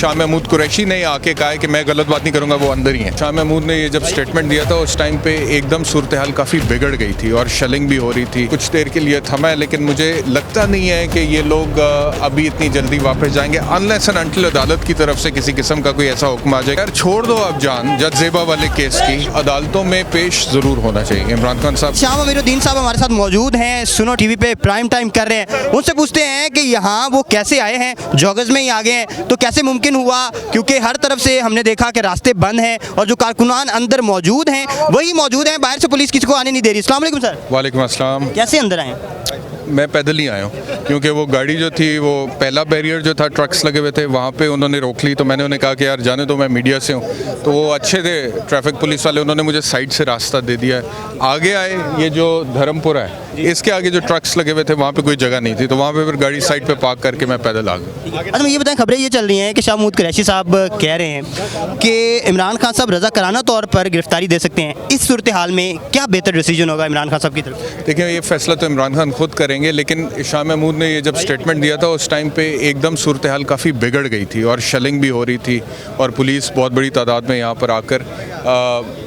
शाह महमूद कुरैशी ने आके कहा है कि मैं गलत बात नहीं करूंगा, वो अंदर ही है। शाह महमूद ने ये जब स्टेटमेंट दिया था उस टाइम पे एकदम सूरत हाल काफ़ी बिगड़ गई थी और शेलिंग भी हो रही थी। कुछ देर के लिए थमा है, लेकिन मुझे लगता नहीं है कि ये लोग अभी इतनी जल्दी वापस जाएंगे अनलेस एंड अनटिल अदालत की तरफ से किसी किस्म का कोई ऐसा हुक्म आ जाए। यार छोड़ दो अब जान, जज ज़ेबा वाले केस की अदालतों में पेश ज़रूर होना चाहिए। इमरान खान साहब, शाह अमीरुद्दीन साहब हमारे साथ मौजूद हैं, सुनो टीवी पे प्राइम टाइम कर रहे हैं। उनसे पूछते हैं कि यहाँ वो कैसे आए हैं, जॉगर्स में ही आ गए हैं, तो कैसे मुमकिन हुआ, क्योंकि हर तरफ से हमने देखा कि रास्ते बंद हैं और जो कारकुनान अंदर मौजूद हैं वही मौजूद हैं, बाहर से पुलिस किसी को आने नहीं दे रही। अस्सलाम वालेकुम सर। वालेकुम अस्सलाम। कैसे अंदर आए? मैं पैदल ही आया हूँ क्योंकि वो गाड़ी जो थी, वो पहला बैरियर जो था ट्रक्स लगे हुए थे वहाँ पे उन्होंने रोक ली, तो मैंने उन्हें कहा कि यार जाने दो, मैं मीडिया से हूँ। तो वो अच्छे थे ट्रैफिक पुलिस वाले, उन्होंने मुझे साइड से रास्ता दे दिया है। आगे आए, ये जो धर्मपुरा है इसके आगे जो ट्रक्स लगे हुए थे वहाँ पे कोई जगह नहीं थी, तो वहाँ पे फिर गाड़ी साइड पे पार्क करके मैं पैदल आ गया। अच्छा ये बताएं, खबरें ये चल रही हैं कि शाह महमूद कुरैशी साहब कह रहे हैं कि इमरान खान साहब रज़ाकाराना तौर पर गिरफ्तारी दे सकते हैं। इस सूरत हाल में क्या बेहतर डिसीजन होगा इमरान खान साहब की तरफ? देखिए, ये फैसला तो इमरान खान खुद करेंगे, लेकिन शाह महमूद ने ये जब स्टेटमेंट दिया था उस टाइम पे एकदम सूरत हाल काफ़ी बिगड़ गई थी और शेलिंग भी हो रही थी और पुलिस बहुत बड़ी तादाद में यहाँ पर आकर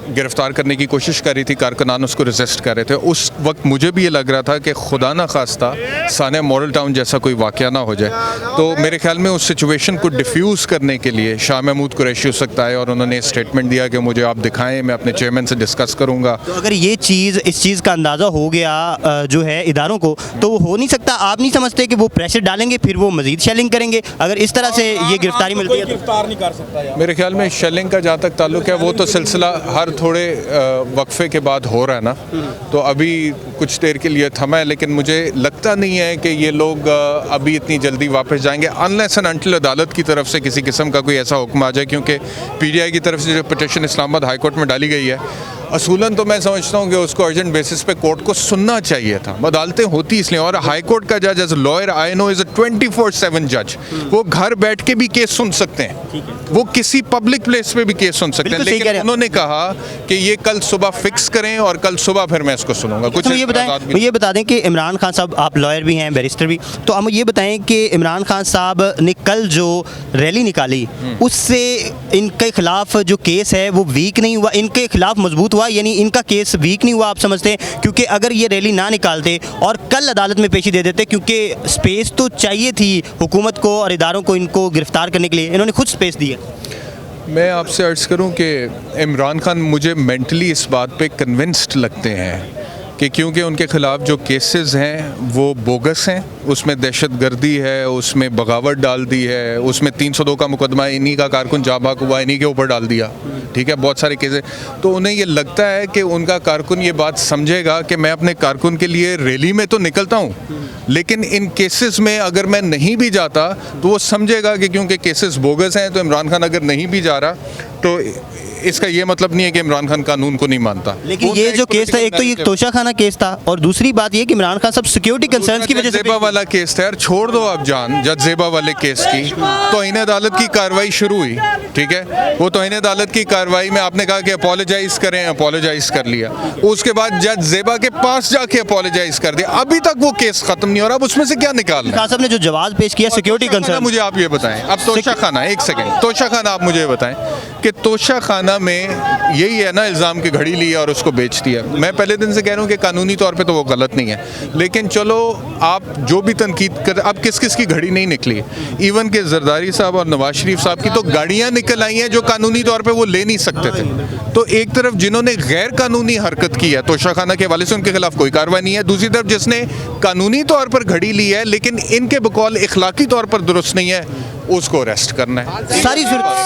गिरफ्तार करने की कोशिश कर रही थी, कारकुनान उसको रेजिस्ट कर रहे थे। उस वक्त मुझे भी ये लग रहा था कि खुदा ना खास्ता साने मॉडल टाउन जैसा कोई वाक़या ना हो जाए। तो मेरे ख्याल में उस सिचुएशन को डिफ्यूज़ करने के लिए शाह महमूद कुरैशी हो सकता है और उन्होंने स्टेटमेंट दिया कि मुझे आप दिखाएं, मैं अपने चेयरमैन से डिस्कस करूँगा। तो अगर ये चीज़, इस चीज़ का अंदाज़ा हो गया जो है इदारों को, तो वो हो नहीं सकता, आप नहीं समझते कि वो प्रेशर डालेंगे फिर वो मजीद शेलिंग करेंगे? अगर इस तरह से ये गिरफ्तारी मिलती है गिरफ्तार नहीं कर सकता। मेरे ख्याल में शेलिंग का जहाँ तक ताल्लुक है वो तो सिलसिला हर थोड़े वक्फे के बाद हो रहा है ना, तो अभी कुछ देर के लिए थमा है, लेकिन मुझे लगता नहीं है कि ये लोग अभी इतनी जल्दी वापस जाएंगे अनलेस एंड अनटिल अदालत की तरफ से किसी किस्म का कोई ऐसा हुक्म आ जाए। क्योंकि पीटीआई की तरफ से जो पिटीशन इस्लामाबाद हाई कोर्ट में डाली गई है, असूलन तो मैं समझता हूँ कि उसको अर्जेंट बेसिस पे कोर्ट को सुनना चाहिए था। अदालतें होती इसलिए, और हाई कोर्ट का जज as a lawyer I know is a 24/7 जज। वो घर बैठ के भी केस सुन सकते हैं, वो किसी पब्लिक प्लेस पे भी केस सुन सकते हैं, लेकिन उन्होंने कहा कि ये कल सुबह फिक्स करें और कल सुबह फिर मैं इसको सुनूंगा। कुछ ये बता दें कि इमरान खान साहब, आप लॉयर भी हैं, बैरिस्टर भी, तो हम ये बताएं कि इमरान खान साहब ने कल जो रैली निकाली उससे इनके खिलाफ जो केस है वो वीक नहीं हुआ, इनके खिलाफ मजबूत हुआ, यानी इनका केस वीक नहीं हुआ आप समझते हैं? क्योंकि अगर ये रैली ना निकालते और कल अदालत में पेशी दे देते, क्योंकि स्पेस तो चाहिए थी हुकूमत को और इदारों को इनको गिरफ्तार करने के लिए, इन्होंने खुद स्पेस दी है। मैं आपसे अर्ज़ करूं कि इमरान खान मुझे मेंटली इस बात पे कन्विंस्ड लगते हैं कि क्योंकि उनके ख़िलाफ़ जो केसेस हैं वो बोगस हैं, उसमें दहशतगर्दी है, उसमें बगावत डाल दी है, उसमें 302 का मुकदमा इन्हीं का कारकुन जाबाक हुआ, इन्हीं के ऊपर डाल दिया, ठीक है, बहुत सारे केसेस। तो उन्हें ये लगता है कि उनका कारकुन ये बात समझेगा कि मैं अपने कारकुन के लिए रैली में तो निकलता हूँ, लेकिन इन केसेस में अगर मैं नहीं भी जाता तो वो समझेगा कि क्योंकि केसेस बोगस हैं तो इमरान खान अगर नहीं भी जा रहा तो इसका ये मतलब नहीं है कि इमरान खान कानून को नहीं मानता। लेकिन ये जो केस था, एक तो ये तोशाखाना केस था और दूसरी बात ये कि इमरान खान साहब सिक्योरिटी कंसर्न्स की वजह से ज़ेबा वाला केस था। यार छोड़ दो अब जान, जज ज़ेबा वाले केस की तौहीन अदालत की कार्रवाई शुरू हुई, ठीक है, वो तौहीन अदालत की कार्रवाई में आपने कहा कि अपोलोजाइज करें, अपोलोजाइज कर लिया, उसके बाद जज ज़ेबा के पास जाके अपोलोजाइज कर दिया, अभी तक वो केस खत्म नहीं हो रहा। अब उसमें से क्या निकालना? खान साहब ने जो जवाब पेश किया सिक्योरिटी कंसर्न, मुझे आप ये बताएं, अब तोशाखाना, एक सेकंड, तोशाखाना आप मुझे बताएं कि तोशाखाना में यही है ना इल्ज़ाम की घड़ी ली और उसको बेच दिया। मैं पहले दिन से कह रहा हूँ कि कानूनी तौर पे तो वो गलत नहीं है, लेकिन चलो आप जो भी तनकीद कर, अब किस किस की घड़ी नहीं निकली, इवन के जरदारी साहब और नवाज शरीफ साहब की तो गाड़ियाँ निकल आई हैं जो कानूनी तौर पे वो ले नहीं सकते थे। तो एक तरफ जिन्होंने गैर कानूनी हरकत की है तोशाखाना के हवाले से उनके खिलाफ कोई कार्रवाई नहीं है, दूसरी तरफ जिसने कानूनी तौर पर घड़ी ली है लेकिन इनके बकौल इखलाकी तौर पर दुरुस्त नहीं है, उसको अरेस्ट करना है।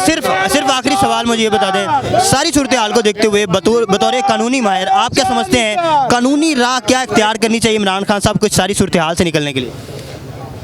सिर्फ आखिरी सवाल मुझे ये बता दें, सारी सूरत हाल को देखते हुए बतौर कानूनी माहिर आप क्या समझते हैं, कानूनी राह क्या इख्तियार करनी चाहिए इमरान खान साहब को सारी सूरत हाल से निकलने के लिए?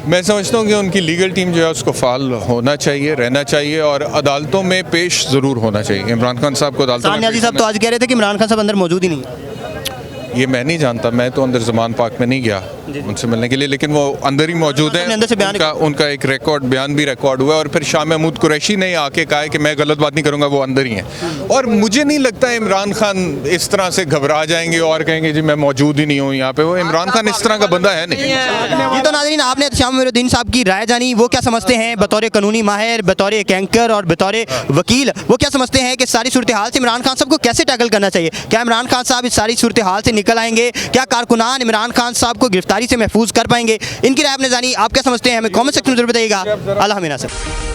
मैं समझता हूँ कि उनकी लीगल टीम जो है उसको फाल होना चाहिए, रहना चाहिए और अदालतों में पेश ज़रूर होना चाहिए। इमरान खान साहब को अदालतों में, साहब तो आज कह रहे थे कि इमरान खान साहब अंदर मौजूद ही नहीं है। ये मैं नहीं जानता, मैं तो अंदर ज़मान पार्क में नहीं गया उनसे मिलने के लिए, लेकिन वो अंदर ही मौजूद है। अंदर से बयान उनका एक बयान भी रिकॉर्ड हुआ है, और फिर शाह महमूद कुरैशी ने आके कहा है कि मैं गलत बात नहीं करूंगा, वो अंदर ही हैं। और मुझे नहीं लगता इमरान खान इस तरह से घबरा जाएंगे और कहेंगे जी मैं मौजूद ही नहीं हूँ यहाँ पे। वो इमरान खान इस तरह का बंदा है नहीं। ये तो नाज़रीन आपने शाह महमूद साहब की राय जानी, वो क्या समझते हैं बतौर कानूनी माहिर, बतौर एक एंकर और बतौर वकील, वो क्या समझते हैं कि सारी सूरत हाल से इमरान खान साहब को कैसे टैकल करना चाहिए? क्या इमरान खान साहब इस सारी सूरत हाल से निकल आएंगे? क्या कारकुनान इमरान खान साहब को गिरफ्तारी से महफूज कर पाएंगे? इनकी राय आपने जानी, आप क्या समझते हैं? हमें कॉमेंट सेक्शन में जरूर बताइएगा। अल्लाह हाफ़िज़।